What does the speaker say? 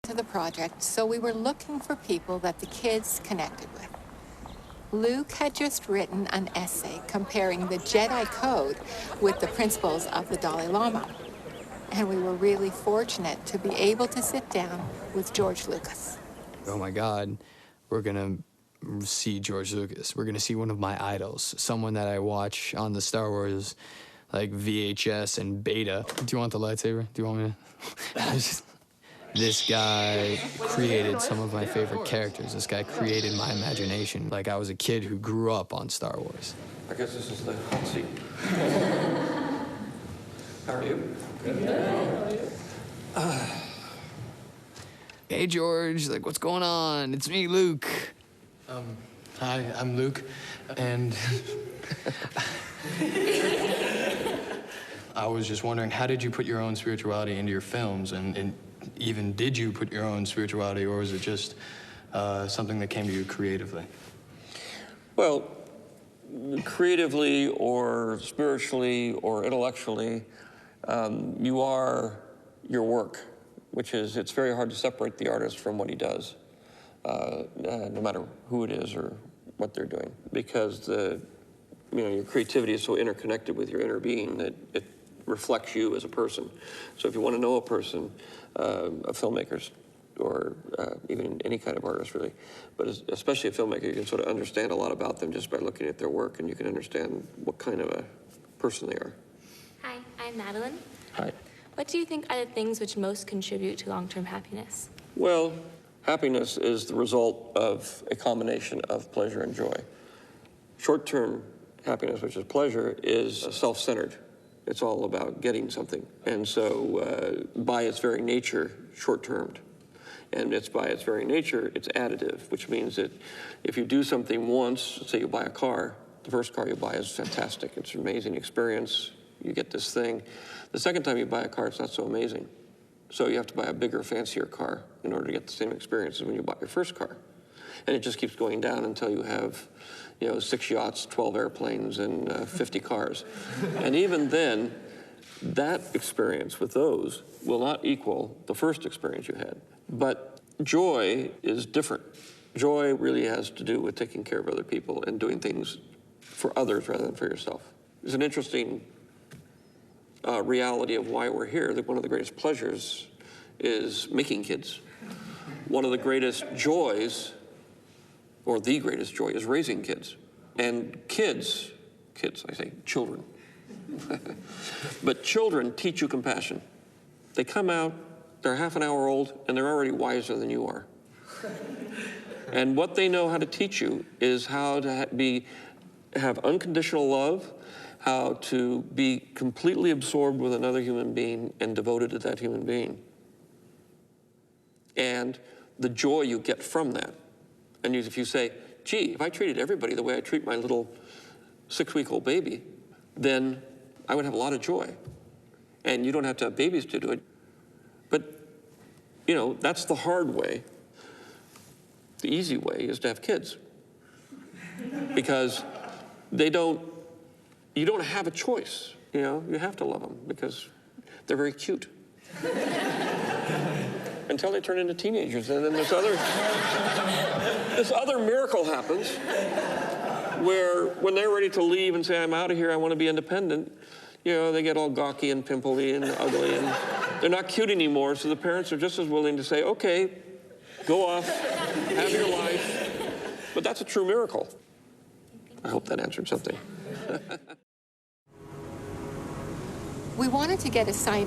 to the project, so we were looking for people that the kids connected with. Luke had just written an essay comparing the Jedi Code with the principles of the Dalai Lama. And we were really fortunate to be able to sit down with George Lucas. Oh my God, we're gonna see George Lucas. We're gonna see one of my idols, someone that I watch on the Star Wars, like VHS and beta. Do you want the lightsaber? Do you want me to? This guy created some of my favorite characters. This guy created my imagination. Like, I was a kid who grew up on Star Wars. I guess this is the hot seat. How are you? Good. Hey, George, like, what's going on? It's me, Luke. Hi, I'm Luke, and I was just wondering, how did you put your own spirituality into your films, and even did you put your own spirituality, or was it just something that came to you creatively? Well, creatively or spiritually or intellectually, you are your work, which is, it's very hard to separate the artist from what he does, no matter who it is or what they're doing, because your creativity is so interconnected with your inner being that it reflects you as a person. So if you want to know a person, a filmmaker, or even any kind of artist, really, but especially a filmmaker, you can sort of understand a lot about them just by looking at their work, and you can understand what kind of a person they are. Hi, I'm Madeline. Hi. What do you think are the things which most contribute to long-term happiness? Well, happiness is the result of a combination of pleasure and joy. Short-term happiness, which is pleasure, is self-centered. It's all about getting something. And so by its very nature, short-termed. And it's by its very nature, it's additive, which means that if you do something once, say you buy a car, the first car you buy is fantastic. It's an amazing experience. You get this thing. The second time you buy a car, it's not so amazing. So you have to buy a bigger, fancier car in order to get the same experience as when you bought your first car. And it just keeps going down until you have, 6 yachts, 12 airplanes, and 50 cars. And even then, that experience with those will not equal the first experience you had. But joy is different. Joy really has to do with taking care of other people and doing things for others rather than for yourself. There's an interesting reality of why we're here. That one of the greatest pleasures is making kids. One of the greatest joys, or the greatest joy, is raising kids. And kids, I say children, but children teach you compassion. They come out, they're half an hour old, and they're already wiser than you are. And what they know how to teach you is how to have unconditional love, how to be completely absorbed with another human being and devoted to that human being. And the joy you get from that. And if you say, gee, if I treated everybody the way I treat my little 6-week-old baby, then I would have a lot of joy. And you don't have to have babies to do it. But, that's the hard way. The easy way is to have kids. Because you don't have a choice. You have to love them because they're very cute. Until they turn into teenagers, and then this other miracle happens where when they're ready to leave and say, I'm out of here, I want to be independent, they get all gawky and pimply and ugly, and they're not cute anymore, so the parents are just as willing to say, okay, go off, have your life. But that's a true miracle. I hope that answered something. We wanted to get a scientific